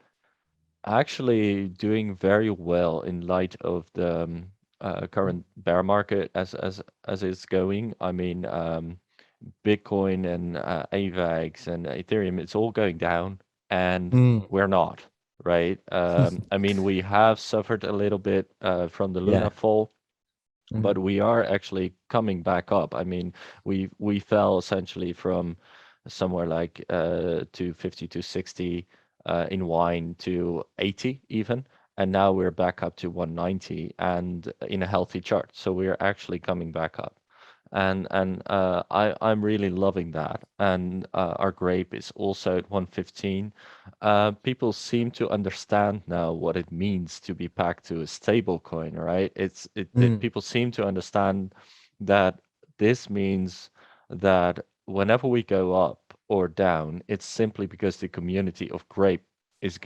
actually doing very well in light of the current bear market as it's going. I mean, Bitcoin and AVAX and Ethereum, it's all going down, and Mm, we're not, right? I mean, we have suffered a little bit from the Luna yeah. fall, Mm, but we are actually coming back up. I mean, we fell essentially from somewhere like 250 to 60 in wine to 80 even, and now we're back up to 190 and in a healthy chart. So we're actually coming back up. And I'm really loving that. And our grape is also at 115. People seem to understand now what it means to be packed to a stable coin, right? mm, People seem to understand that this means that whenever we go up or down, it's simply because the community of grape is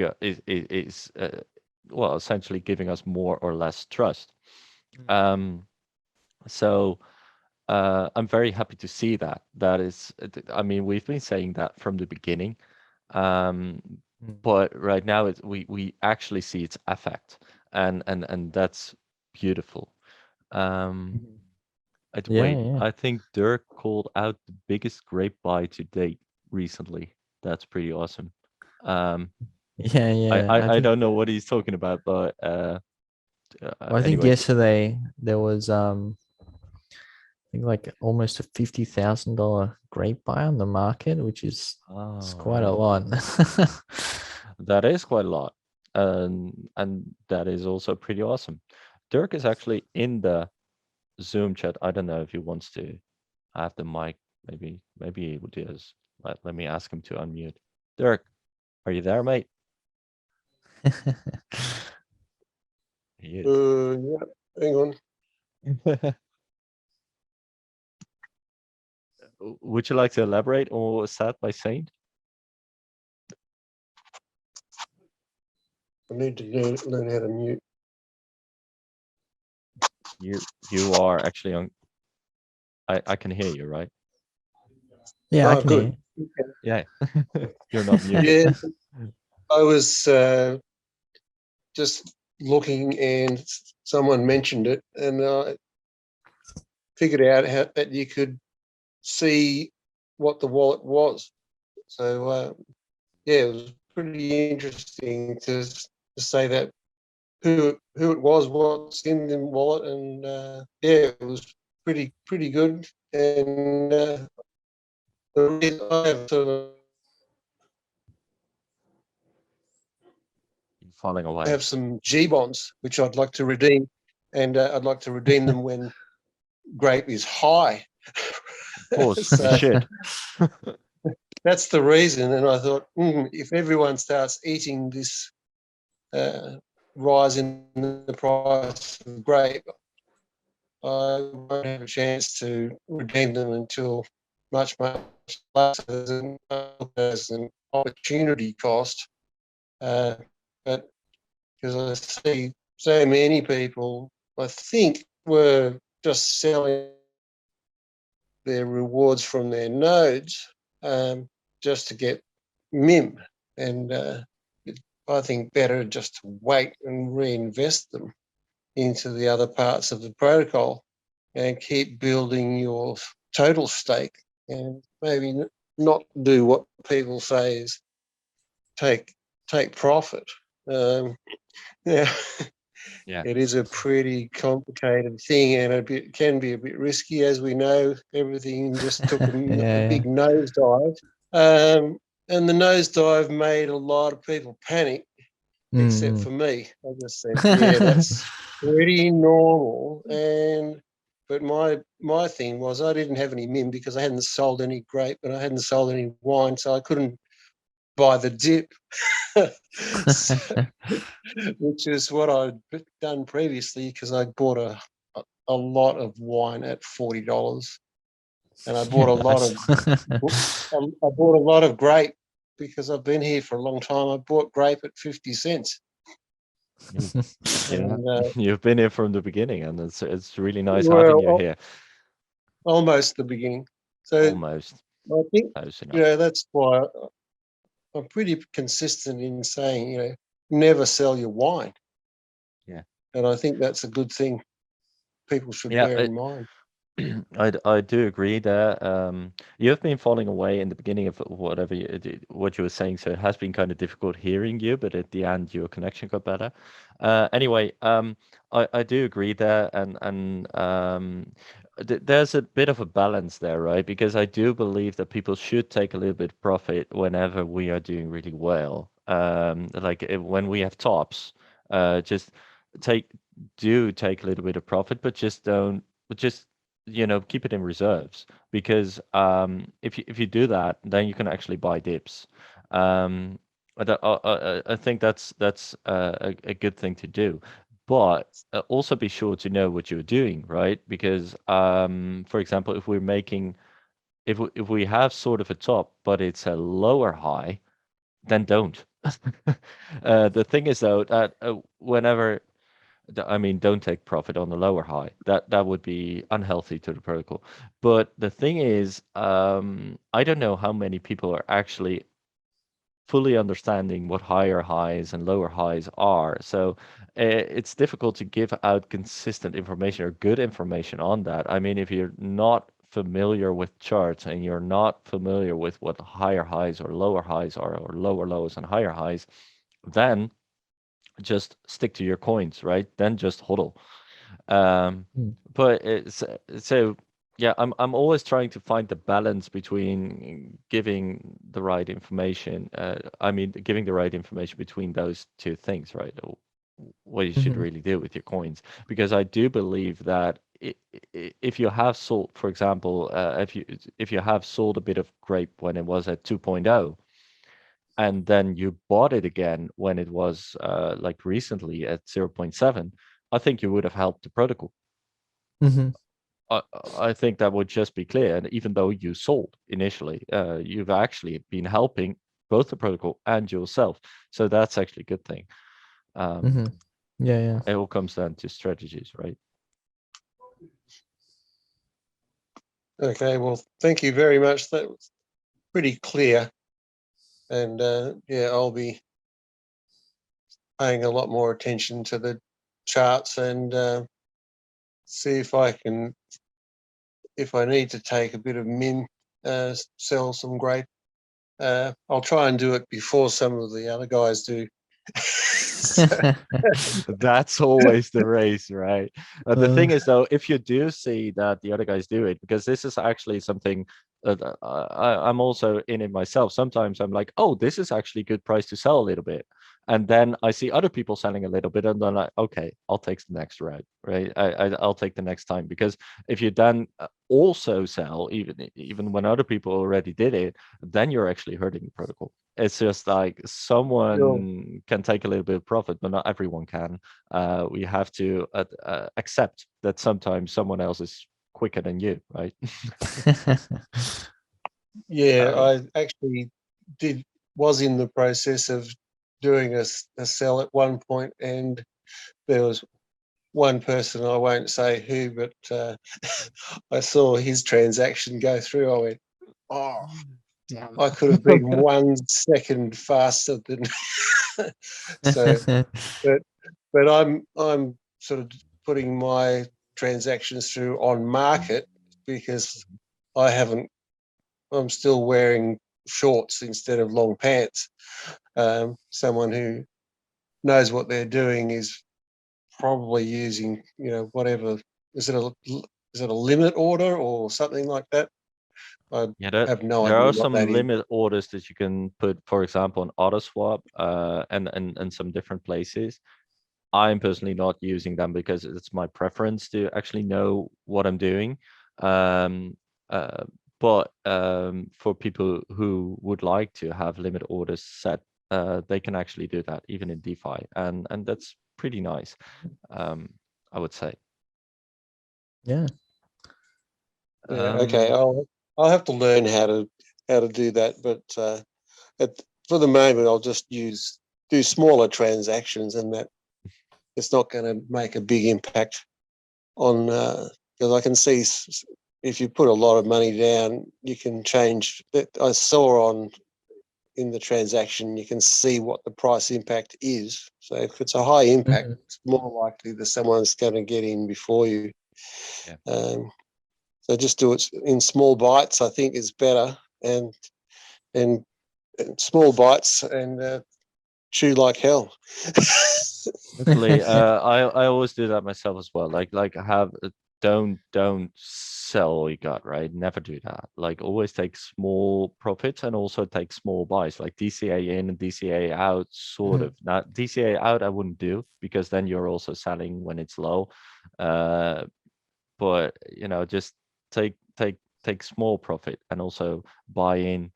well, essentially giving us more or less trust. mm, Um, so I'm very happy to see that. That is, I mean, we've been saying that from the beginning, um, mm, but right now we actually see its effect, and that's beautiful. Um, mhm. Yeah, Wait, yeah, I think Dirk called out the biggest grape buy to date recently. That's pretty awesome. Um, yeah, yeah. I don't know what he's talking about, but I think anyway. yesterday there was I think like almost a $50,000 grape buy on the market, which is it's Oh, quite a right. lot. That is quite a lot. And that is also pretty awesome. Dirk is actually in the Zoom chat. I don't know if he wants to have the mic. Maybe he would just let me ask him to unmute. Dirk, are you there, mate? He is. Yeah, hang on. Would you like to elaborate on what was said by Saint? I need to learn how to mute. You are actually on. I can hear you, right? Yeah, I Oh, can hear good. you. Yeah. You're not muted. Yeah, I was just looking and someone mentioned it, and I figured out how that you could see what the wallet was. So yeah, it was pretty interesting to say that who it was, what's in the wallet, and yeah, it was pretty good. And the reason I have sort of You're falling away. have some G bonds which I'd like to redeem, and I'd like to redeem them when grape is high. Of course, you So should. that's the reason. And I thought, if everyone starts eating this rise in the price of grape, I won't have a chance to redeem them until much later as an opportunity cost. But because I see so many people, I think, were just selling their rewards from their nodes just to get MIM. And I think better just to wait and reinvest them into the other parts of the protocol and keep building your total stake. And maybe not do what people say is take profit. Yeah, Yeah. it is a pretty complicated thing, and can be a bit risky, as we know. Everything just took a big nosedive, and the nosedive made a lot of people panic, except for me. I just said, yeah, that's pretty normal. But my thing was, I didn't have any min because I hadn't sold any grape and I hadn't sold any wine, so I couldn't buy the dip. So, which is what I'd done previously, because I bought a lot of wine at $40, and I bought a lot of I bought a lot of grape because I've been here for a long time. I bought grape at 50 cents. Yeah, And, you've been here from the beginning, and it's really nice having you well, here. almost the beginning. So Almost I think, close enough. that's why I'm pretty consistent in saying, never sell your wine. Yeah. And I think that's a good thing people should Yeah, bear in mind. I do agree there. You've been falling away in the beginning of whatever what you were saying, so it has been kind of difficult hearing you, but at the end your connection got better. Anyway, I do agree there, and there's a bit of a balance there, right? Because I do believe that people should take a little bit of profit whenever we are doing really well. Like when we have tops, just take take a little bit of profit, but just don't. But just keep it in reserves, because if you do that, then you can actually buy dips. Um, I think that's a good thing to do, but also be sure to know what you're doing, right? Because for example, if we have sort of a top, but it's a lower high, then don't. The thing is though that whenever I mean, don't take profit on the lower high. That would be unhealthy to the protocol. But the thing is, I don't know how many people are actually fully understanding what higher highs and lower highs are. So it's difficult to give out consistent information or good information on that. I mean, if you're not familiar with charts and you're not familiar with what higher highs or lower highs are, or lower lows and higher highs, then just stick to your coins, right? Then just hodl. But it's so yeah, I'm always trying to find the balance between giving the right information. I mean, giving the right information between those two things, right? Or what you should really do with your coins, because I do believe that if you have sold, for example, if you have sold a bit of grape when it was at 2.0, and then you bought it again when it was like recently at 0.7, I think you would have helped the protocol. I, I think that would just be clear. And even though you sold initially, you've actually been helping both the protocol and yourself. So that's actually a good thing. Yeah. It all comes down to strategies, right? Okay, well, thank you very much. That was pretty clear. And I'll be paying a lot more attention to the charts and see if I need to take a bit of min, sell some grape. I'll try and do it before some of the other guys do. That's always the race, right? The thing is, though, if you do see that the other guys do it, because this is actually something that I'm also in it myself. Sometimes I'm like, oh, this is actually a good price to sell a little bit. And then I see other people selling a little bit, and then okay, I'll take the next route, right? I'll take the next time, because if you then also sell, even when other people already did it, then you're actually hurting the protocol. It's just like someone can take a little bit of profit, but not everyone can. We have to accept that sometimes someone else is quicker than you, right? Yeah, I actually was in the process of doing a sell at one point, and there was one person, I won't say who, but I saw his transaction go through. I went, oh, I could have been 1 second faster than so. But I'm sort of putting my transactions through on market, because I haven't I'm still wearing shorts instead of long pants. Someone who knows what they're doing is probably using, whatever. Is it a limit order or something like that? I Yeah, have no there idea are what that some is. limit orders that you can put, for example, on AutoSwap, and some different places. I'm personally not using them because it's my preference to actually know what I'm doing. Um, but for people who would like to have limit orders set, they can actually do that even in DeFi, and that's pretty nice. I would say. Yeah. Yeah, okay. I'll have to learn how to do that, but for the moment, I'll just do smaller transactions, and that it's not going to make a big impact on, because I can see if you put a lot of money down, you can change. That I saw in the transaction, you can see what the price impact is. So if it's a high impact, Mhm. it's more likely that someone's going to get in before you. Yeah. So just do it in small bites. I think is better, and and small bites, and chew like hell. Definitely. I always do that myself as well. Like have don't sell all you got, right? Never do that. Like always take small profits and also take small buys, like DCA in and DCA out, sort of. Not DCA out, I wouldn't do because then you're also selling when it's low. But just take small profit and also buy in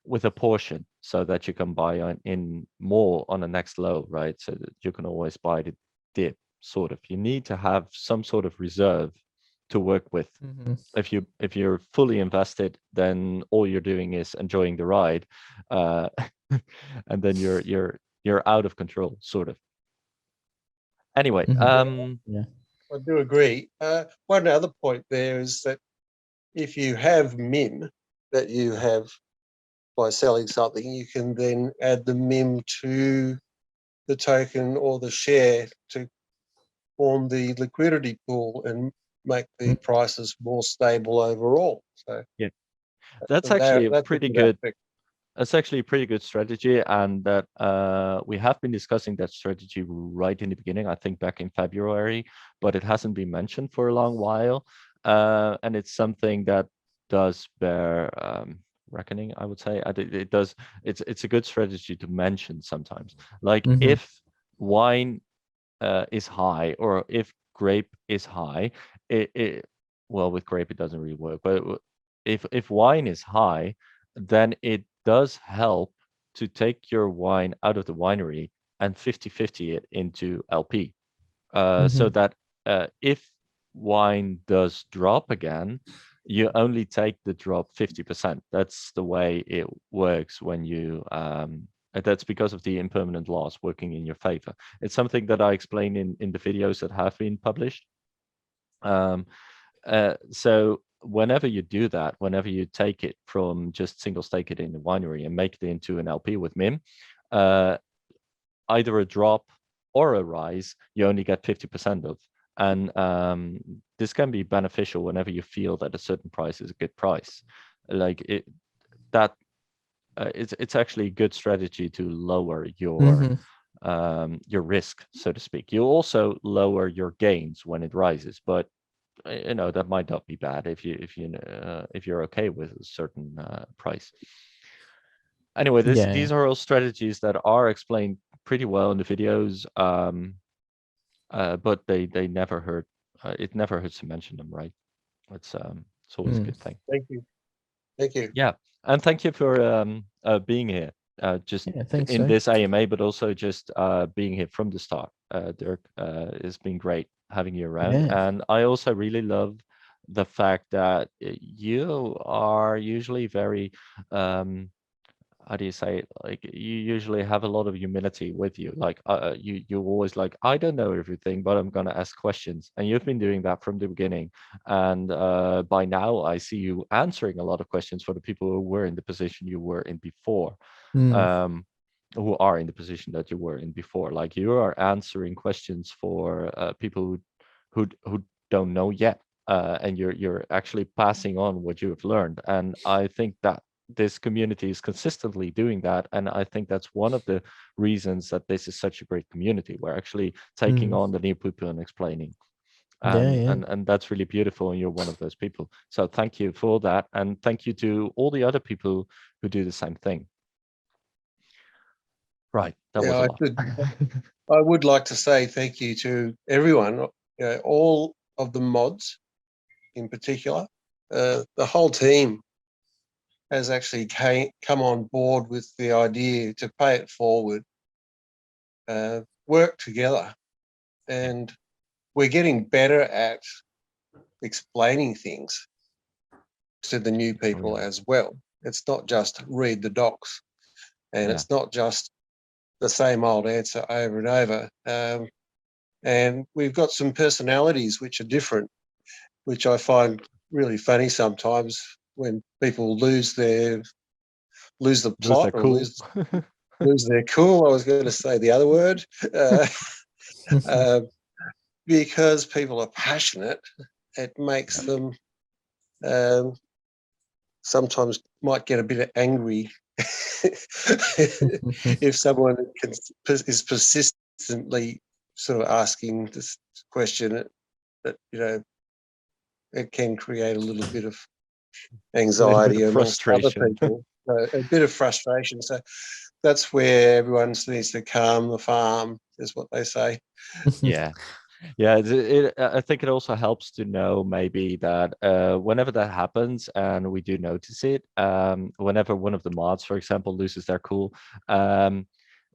with a portion so that you can buy in more on the next low, right? So that you can always buy the dip, sort of. You need to have some sort of reserve to work with. Mhm. If you're fully invested, then all you're doing is enjoying the ride, uh, and then you're out of control, sort of. Anyway, Mhm. Yeah. I do agree. One other point there is that if you have MIM that you have by selling something, you can then add the MIM to the token or the share to form the liquidity pool and make the prices more stable overall. So yeah, that's actually a that's a pretty good good aspect. That's actually a pretty good strategy, and that we have been discussing that strategy right in the beginning, I think back in February, but it hasn't been mentioned for a long while. And it's something that does bear reckoning, I would say. It does. It's a good strategy to mention sometimes. Like Mhm. if wine is high, or if grape is high, it well, with grape it doesn't really work, but if wine is high, then it does help to take your wine out of the winery and 50-50 it into LP, so Mhm. that if wine does drop again, you only take the drop 50%. That's the way it works when you and that's because of the impermanent laws working in your favor. It's something that I explain in the videos that have been published. Um, so whenever you do that, whenever you take it from just single stake it in the winery and make it into an LP with MIM, uh, either a drop or a rise, you only get 50% of. And this can be beneficial whenever you feel that a certain price is a good price. Like it, that it's actually a good strategy to lower Mhm. your risk, so to speak. You also lower your gains when it rises, but that might not be bad if you're okay with a certain price. Anyway, Yeah. these are all strategies that are explained pretty well in the videos, but they never hurt. It never hurts to mention them, right? It's always a Mm. good thing. Thank you. Thank you. Yeah, and thank you for being here, just Yeah. Thanks, in sir. this AMA, but also just being here from the start. Dirk, it's been great having you around, Yeah. and I also really love the fact that you are usually very how do you say it? Like you usually have a lot of humility with you. Like you're always like, I don't know everything, but I'm gonna ask questions. And you've been doing that from the beginning. And by now, I see you answering a lot of questions for the people who were in the position you were in before. Mm. Um, who are in the position that you were in before. Like you are answering questions for people who don't know yet. and you're actually passing on what you have learned. And I think that this community is consistently doing that, and I think that's one of the reasons that this is such a great community. We're actually taking on the new people and explaining, Yeah, yeah. and that's really beautiful, and you're one of those people. So thank you for that, and thank you to all the other people who do the same thing. Right, that was a Yeah, lot. I would like to say thank you to everyone, all of the mods in particular. The whole team has actually come on board with the idea to pay it forward, work together, and we're getting better at explaining things to the new people as well. It's not just read the docs, and it's not just the same old answer over and over. And we've got some personalities which are different, which I find really funny sometimes when people lose the Lose plot their or cool. lose their cool. I was going to say the other word. Uh, because people are passionate, it makes them sometimes might get a bit angry if someone is persistently sort of asking this question. That it can create a little bit of anxiety amongst other Frustration. people, a bit of frustration. So that's where everyone needs to calm the farm, is what they say. Yeah. Yeah, I think it also helps to know maybe that whenever that happens, and we do notice it, whenever one of the mods, for example, loses their cool,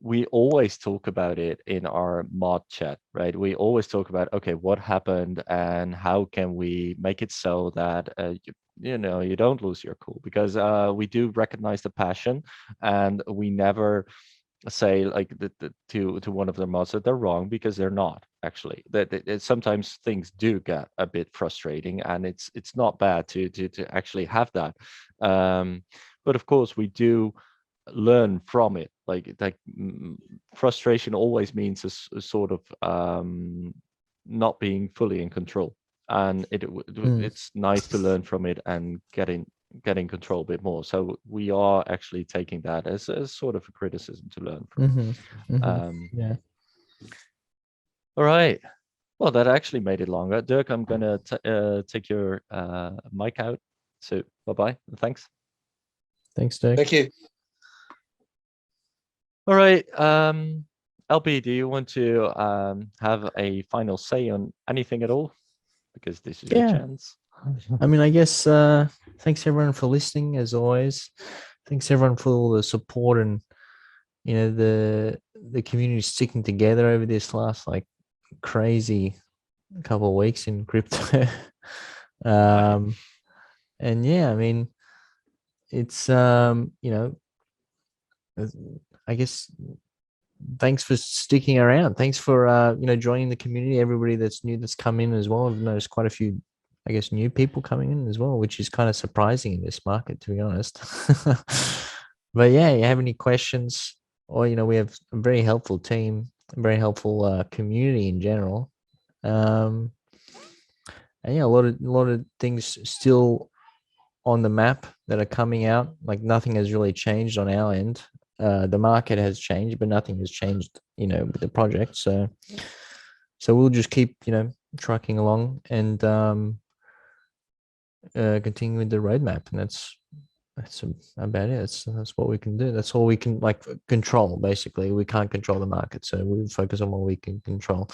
we always talk about it in our mod chat, right? We always talk about, okay, what happened and how can we make it so that you don't lose your cool, because we do recognize the passion, and we never say like to one of their mods that they're wrong, because they're not actually. That sometimes things do get a bit frustrating, and it's not bad to actually have that. But of course we do learn from it. Frustration always means a sort of not being fully in control, and it's nice to learn from it and getting control a bit more. So we are actually taking that as sort of a criticism to learn from. Yeah. All right. Well, that actually made it longer. Dirk, I'm gonna take your mic out. So bye-bye. Thanks. Thanks, Dirk. Thank you. All right. LB, do you want to have a final say on anything at all? Because this is your Yeah. chance. I mean, I guess thanks everyone for listening, as always. Thanks everyone for all the support, and the community sticking together over this last crazy couple of weeks in crypto. And yeah, I mean, it's I guess thanks for sticking around. Thanks for joining the community. Everybody that's new that's come in as well. I've noticed quite a few, I guess, new people coming in as well, which is kind of surprising in this market, to be honest. But yeah, you have any questions, or we have a very helpful team, a very helpful community in general. And yeah, a lot of things still on the map that are coming out. Like nothing has really changed on our end. The market has changed, but nothing has changed, with the project. So we'll just keep, trucking along and continue with the roadmap, and that's about it. That's what we can do. That's all we can control. Basically, we can't control the market, so we focus on what we can control.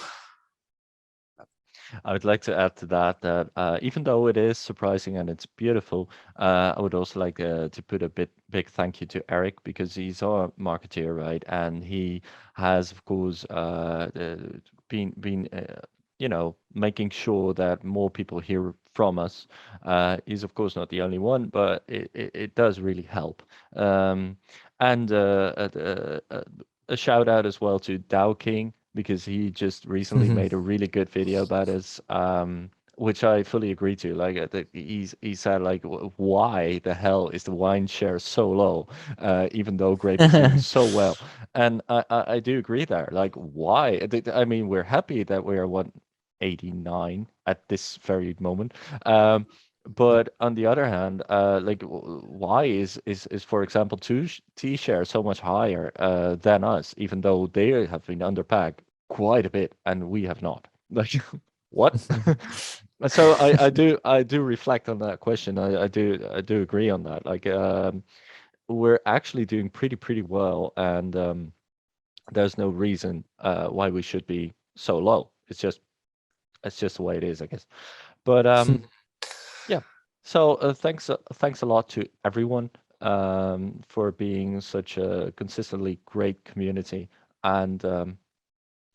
I would like to add to that even though it is surprising and it's beautiful, I would also like to put a big thank you to Eric, because he's our marketeer, right? And he has, of course, been making sure that more people hear from us. He's of course not the only one, but it does really help. And a shout out as well to Dow King, because he just recently made a really good video about us, which I fully agree to. Like he said, like, why the hell is the wine share so low, even though Grape is doing so well? And I do agree there. Like, why? I mean, we're happy that we are 1/8 89 at this very moment. But on the other hand, like why is for example T share so much higher than us, even though they have been underpacked quite a bit and we have not. Like what? So I do reflect on that question. I do agree on that. Like we're actually doing pretty well, and there's no reason why we should be so low. It's just the way it is, I guess. But yeah. So thanks a lot to everyone for being such a consistently great community, and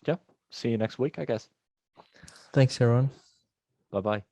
yeah, see you next week, I guess. Thanks, everyone. Bye bye.